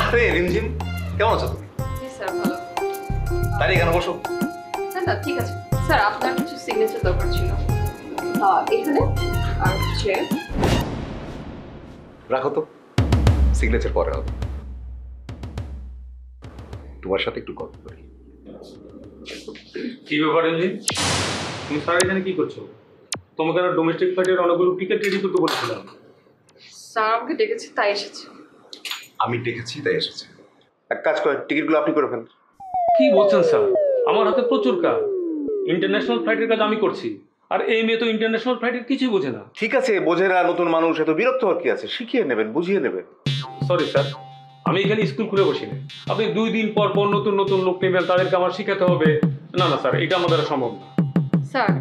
আরে রিমঝিম, কেমন আছো তুমি? জি স্যার, ভালো। তাই এখানে বসো। না না, ঠিক আছে স্যার, আপনার কিছু সিগনেচার দরকার ছিল এখানে, আর হচ্ছে রাখো তো, সিগনেচার পরে হবে। তোমার সাথে একটু গল্প করি। কি ব্যাপার ইঞ্জিন, তুমি স্যার এখানে কি করছো? তোমাকে আর ডোমেস্টিক ফ্লাইটের অনেকগুলো টিকিট রেডি করতে বলেছিলাম। স্যার আমাকে ডেকেছে তাই এসেছে। আমি ডেকেছি তাই এসেছে। এক কাজ করেন, টিকিটগুলো আপনি করে ফেলেন। কি বলছেন স্যার? আমার হাতে প্রচুর কাজ, ইন্টারন্যাশনাল ফ্লাইটের কাজ আমি করছি, আর এই মেয়ে তো ইন্টারন্যাশনাল ফ্লাইটের কিছুই বোঝে না। ঠিক আছে, বোঝে না, নতুন মানুষ, এত বিরক্ত হওয়ার কি আছে? শিখিয়ে নেবেন, বুঝিয়ে নেবেন। সরি স্যার, আমি এখানে স্কুল খুলে বসি না। আপনি 2 দিন পর পর নতুন নতুন লোক নেবেন, তাদেরকে আমার শেখাতে হবে। না না স্যার, এটা আমাদের সম্ভব না। স্যার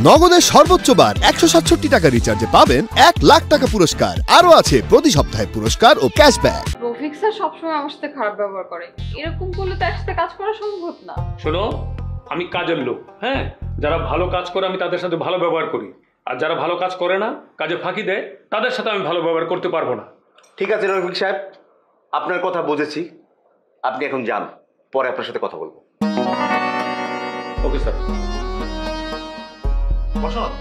নগদের সর্বোচ্চ বার 167 টাকা রিচার্জে পাবেন 1 লাখ টাকা পুরস্কার। আরও আছে প্রতি সপ্তাহে পুরস্কার ও ক্যাশব্যাক। রফিক স্যার সবসময় আমার সাথে খারাপ ব্যবহার করে, এরকম করলে তো একসাথে কাজ করা সম্ভব না। শোনো, আমি কাজের লোক, হ্যাঁ? যারা ভালো কাজ করে আমি তাদের সাথে ভালো ব্যবহার করি, আর যারা ভালো কাজ করে না, কাজে ফাঁকি দেয়, তাদের সাথে আমি ভালো ব্যবহার করতে পারবো না। ঠিক আছে রফিক সাহেব, আপনার কথা বুঝেছি। আপনি এখন যান, পরে আপনার সাথে কথা বলবো। Okay sir. বসুন।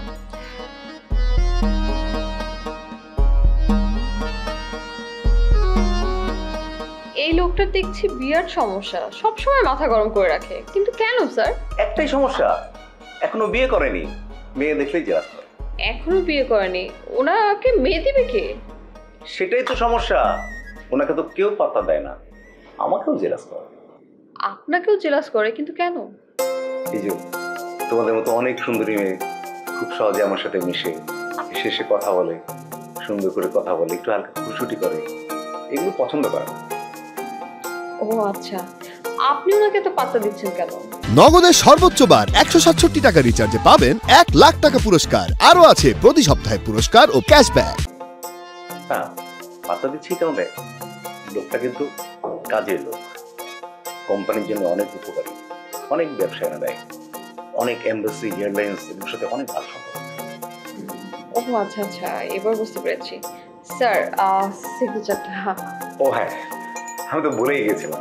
এই লোকটা দেখছি বিরাট সমস্যা, সবসময় মাথা গরম করে রাখে, কিন্তু কেন স্যার? একটাই সমস্যা, এখনো বিয়ে করেনি। মেয়ে দেখলেই জেলাস করে। এখনো বিয়ে করেনি, ওনাকে মেয়ে দিবে কে? সেটাই তো সমস্যা, ওনাকে তো কেউ পাত্তা দেয় না, আমাকেও জেলাস করে। আপনাকেও জেলাস করে, কিন্তু কেন? এই যে তোমাদের মতো অনেক সুন্দরী মেয়ে খুব সহজে আমার সাথে মিশে, শেষে কথা বলে, সুন্দর করে কথা বলে, একটু হালকা খুশুটি করে, এগুলো পছন্দ করে না। ও আচ্ছা, আপনি ওনাকে তো পাত্তা দিচ্ছেন কেন? নগদের সর্বোচ্চ বার 167 টাকা রিচার্জে পাবেন 1 লাখ টাকা পুরস্কার। আরও আছে প্রতি সপ্তাহে পুরস্কার ও ক্যাশব্যাক। হ্যাঁ, পাত্তা দিচ্ছি কেন দেয়, লোকটা কিন্তু কাজের লোক, কোম্পানির জন্য অনেক উপকারী, অনেক ব্যবসায়ীরা দেয়, অনেক এমবাসি, এয়ারলাইন্স এগুলোর সাথে অনেক ভালো সম্পর্ক। ও আচ্ছা আচ্ছা, এবার বুঝতে পেরেছি। স্যার সিগনেচারটা। ও হ্যাঁ, আমি তো ভুলেই গেছিলাম।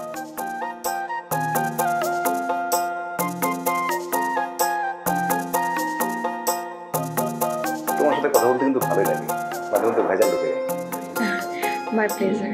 তোমার সাথে কথা বলতে কিন্তু ভালোই লাগে, মাঝে মধ্যে ভেজাল ঢুকে যায়। My pleasure.